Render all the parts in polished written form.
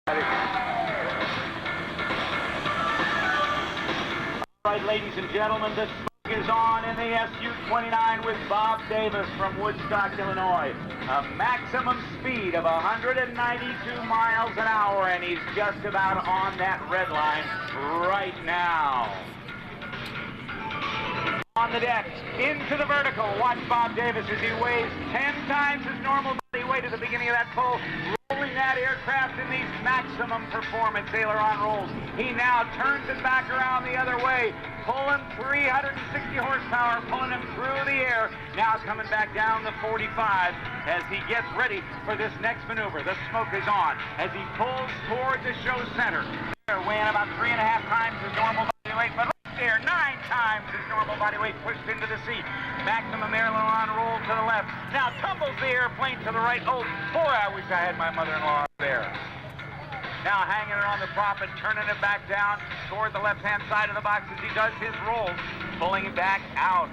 All right, ladies and gentlemen, the smoke is on in the Su-29 with Bob Davis from Woodstock, Illinois. A maximum speed of 192 miles an hour, and he's just about on that red line right now. On the deck, into the vertical. Watch Bob Davis as he weighs 10 times his normal body weight at the beginning of that pull, rolling that aircraft in these maximum performance aileron rolls. He now turns it back around the other way, pulling 360 horsepower, pulling him through the air. Now coming back down the 45 as he gets ready for this next maneuver. The smoke is on as he pulls toward the show center. They're weighing about 3.5 times his normal body weight, but there, 9 times his normal body weight pushed into the seat. Maximum aileron roll to the left. Now tumbles the airplane to the right. Oh, boy, I wish I had my mother-in-law there. Now hanging it on the prop and turning it back down toward the left-hand side of the box as he does his rolls, pulling it back out.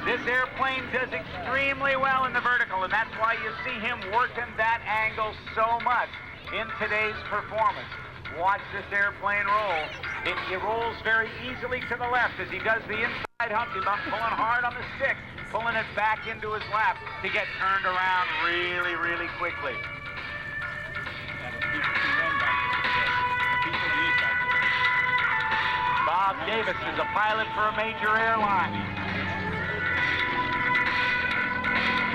This airplane does extremely well in the vertical, and that's why you see him working that angle so much in today's performance. Watch this airplane roll. It rolls very easily to the left as he does the inside Humpty Bump, pulling hard on the stick, pulling it back into his lap to get turned around really, really quickly. Bob Davis is a pilot for a major airline.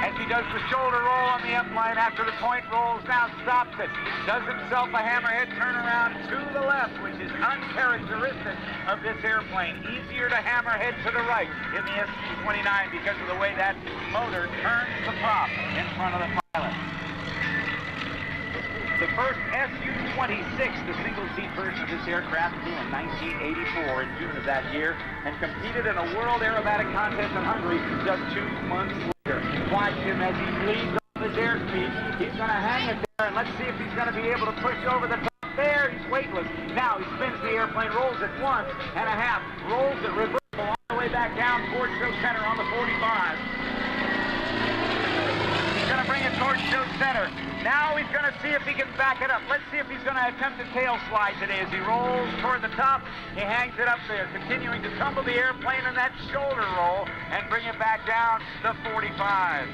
As he does the shoulder roll on the upline after the point rolls down, stops it, does himself a hammerhead turnaround to the left, which is uncharacteristic of this airplane. Easier to hammerhead to the right in the Su-29 because of the way that motor turns the prop in front of the pilot. The first Su-26, the single-seat version of this aircraft, flew in 1984 in June of that year and competed in a world aerobatic contest in Hungary just 2 months later. Watch him as he bleeds on his airspeed. He's going to hang it there, and let's see if he's going to be able to push over the top. There, he's weightless. Now he spins the airplane, rolls it 1.5, rolls it reversible all the way back down towards show center on the 45. He's going to bring it towards show center. Now he's going to see if he can back it up. Let's see if he's going to attempt a tail slide today as he rolls toward the top. He hangs it up there, continuing to tumble the airplane in that shoulder roll and bring it back down to 45.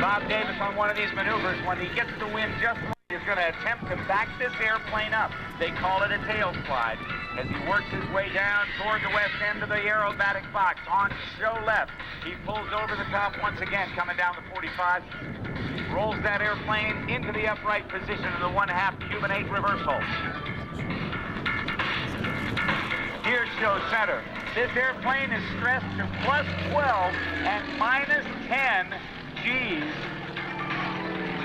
Bob Davis on one of these maneuvers, when he gets the wind just right, is going to attempt to back this airplane up. They call it a tail slide. As he works his way down toward the west end of the aerobatic box on show left, he pulls over the top once again, coming down the 45, rolls that airplane into the upright position of the 1.5 Cuban 8 reversal. Here's show center. This airplane is stressed to plus 12 and minus 10 G's.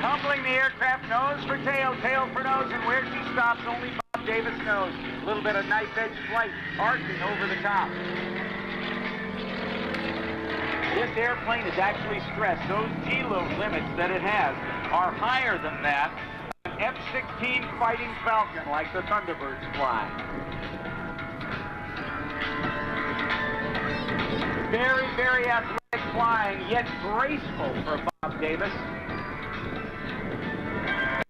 Tumbling the aircraft nose for tail, tail for nose, and where she stops, only Bob Davis knows. A little bit of knife edge flight arcing over the top. This airplane is actually stressed. Those G-load limits that it has are higher than that of an F-16 Fighting Falcon like the Thunderbirds fly. Very, very athletic flying, yet graceful for Bob Davis.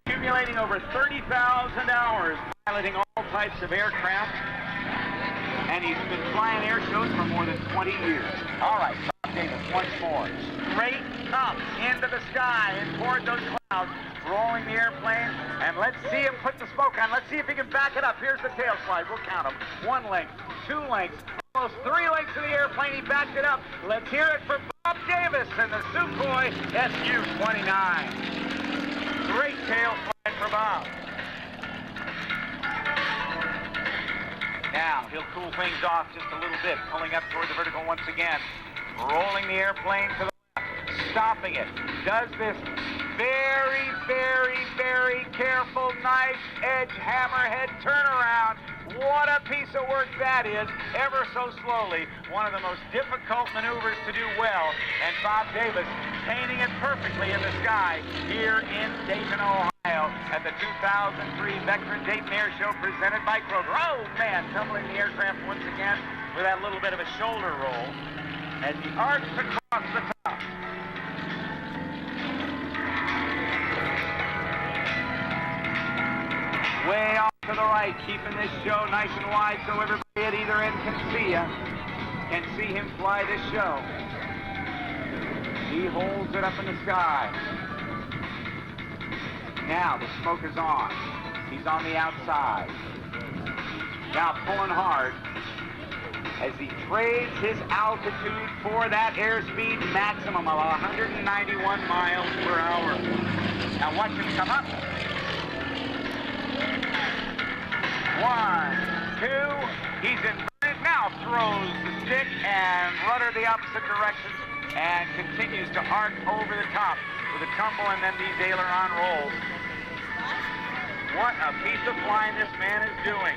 Accumulating over 30,000 hours piloting all types of aircraft, and he's been flying air shows for more than 20 years. All right, Bob Davis once more. Straight up into the sky and toward those clouds, rolling the airplane, and let's see him put the smoke on. Let's see if he can back it up. Here's the tail slide. We'll count them. 1 length, 2 lengths, almost 3 lengths of the airplane. He backed it up. Let's hear it for Bob Davis and the Sukhoi Su-29. Great tail slide for Bob. Now, he'll cool things off just a little bit, pulling up toward the vertical once again, rolling the airplane to the left, stopping it. Does this very, very, very careful, knife edge hammerhead turnaround. What a piece of work that is, ever so slowly. One of the most difficult maneuvers to do well, and Bob Davis painting it perfectly in the sky here in Dayton, Ohio, at the 2003 Vectren Dayton Airshow presented by Kroger. Oh, man, tumbling the aircraft once again with that little bit of a shoulder roll as he arcs across the top. wide, keeping this show nice and wide so everybody at either end can see you, can see him fly this show. He holds it up in the sky. Now the smoke is on. He's on the outside. Now pulling hard as he trades his altitude for that airspeed maximum of 191 miles per hour. Now watch him come up. 1, 2, he's inverted, now throws the stick and rudder the opposite direction and continues to arc over the top with a tumble and then these aileron rolls. What a piece of flying this man is doing.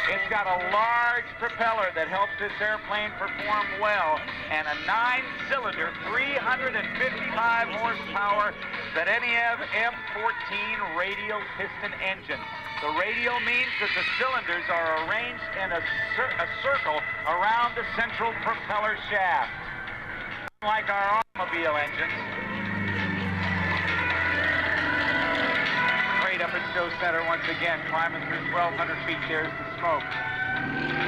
It's got a large propeller that helps this airplane perform well, and a 9-cylinder, 355 horsepower Vectren M14 radial piston engine. The radial means that the cylinders are arranged in a circle around the central propeller shaft, like our automobile engines. Straight up at show center once again, climbing through 1,200 feet. There's the smoke.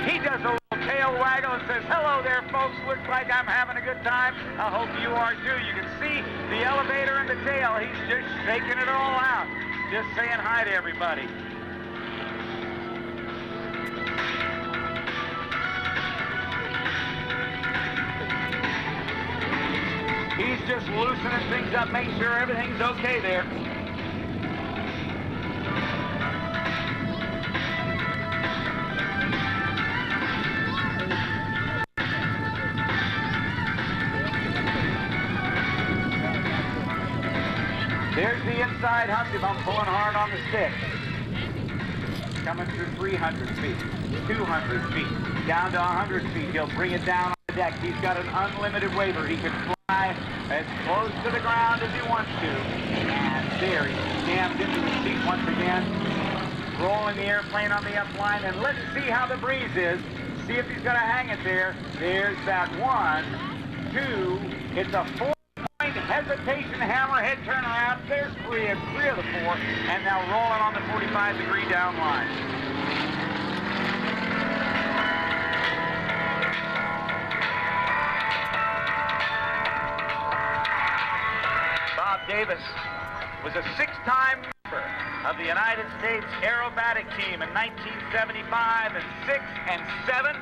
He does a little tail waggle and says, hello there, folks. Looks like I'm having a good time. I hope you are too. You can see the elevator and the tail. He's just shaking it all out. Just saying hi to everybody. He's just loosening things up, making sure everything's okay there. There's the inside hump if I'm pulling hard on the stick. Coming through 300 feet, 200 feet, down to 100 feet. He'll bring it down on the deck. He's got an unlimited waiver. He can fly as close to the ground as he wants to. And there, he's jammed into the seat once again, rolling the airplane on the upline. And let's see how the breeze is. See if he's going to hang it there. There's that 1, 2, it's a 4. Hesitation, hammerhead turnaround. There's three of the 4, and now rolling on the 45-degree down line. Bob Davis was a 6-time member of the United States aerobatic team in 1975 and 6 and 7.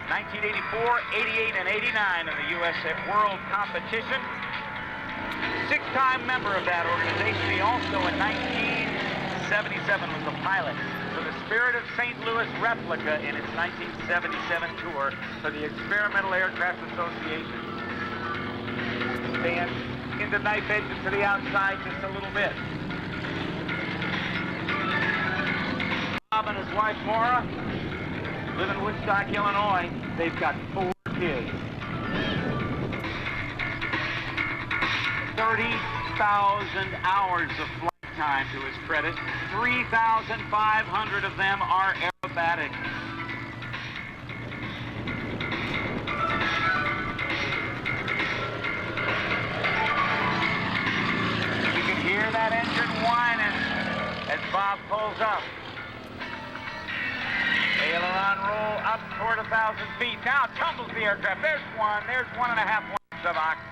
1984, 88, and 89 in the U.S. World Competition. 6-time member of that organization. He also, in 1977, was a pilot for the Spirit of St. Louis replica in its 1977 tour for the Experimental Aircraft Association. Stand into knife edges to the outside just a little bit. Bob and his wife, Maura, live in Woodstock, Illinois. They've got 4 kids. 30,000 hours of flight time to his credit. 3,500 of them are aerobatic. You can hear that engine whining as Bob pulls up. Aileron roll up toward 1,000 feet. Now tumbles the aircraft. There's 1.5 lengths of ox.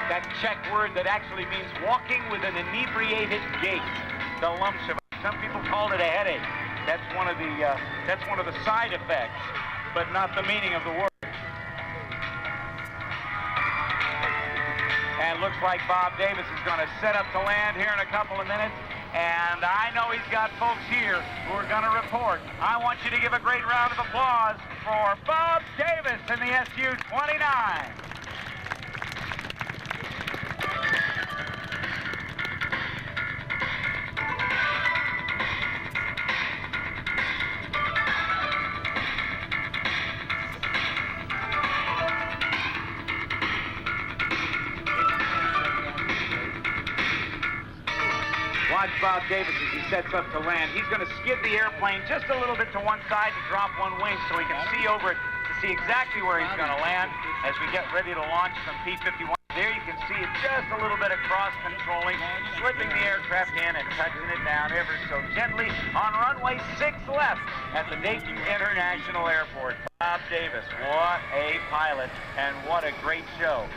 That Czech word that actually means walking with an inebriated gait. The lumshevak. Some people called it a headache. That's one of the side effects, but not the meaning of the word. And looks like Bob Davis is going to set up to land here in a couple of minutes. And I know he's got folks here who are going to report. I want you to give a great round of applause for Bob Davis in the Su-29. Watch Bob Davis as he sets up to land. He's going to skid the airplane just a little bit to one side and drop one wing so he can see over it to see exactly where he's going to land as we get ready to launch from P-51. There you can see it, just a little bit of cross-controlling, slipping the aircraft in and touching it down ever so gently on runway 6 left at the Dayton International Airport. Bob Davis, what a pilot and what a great show.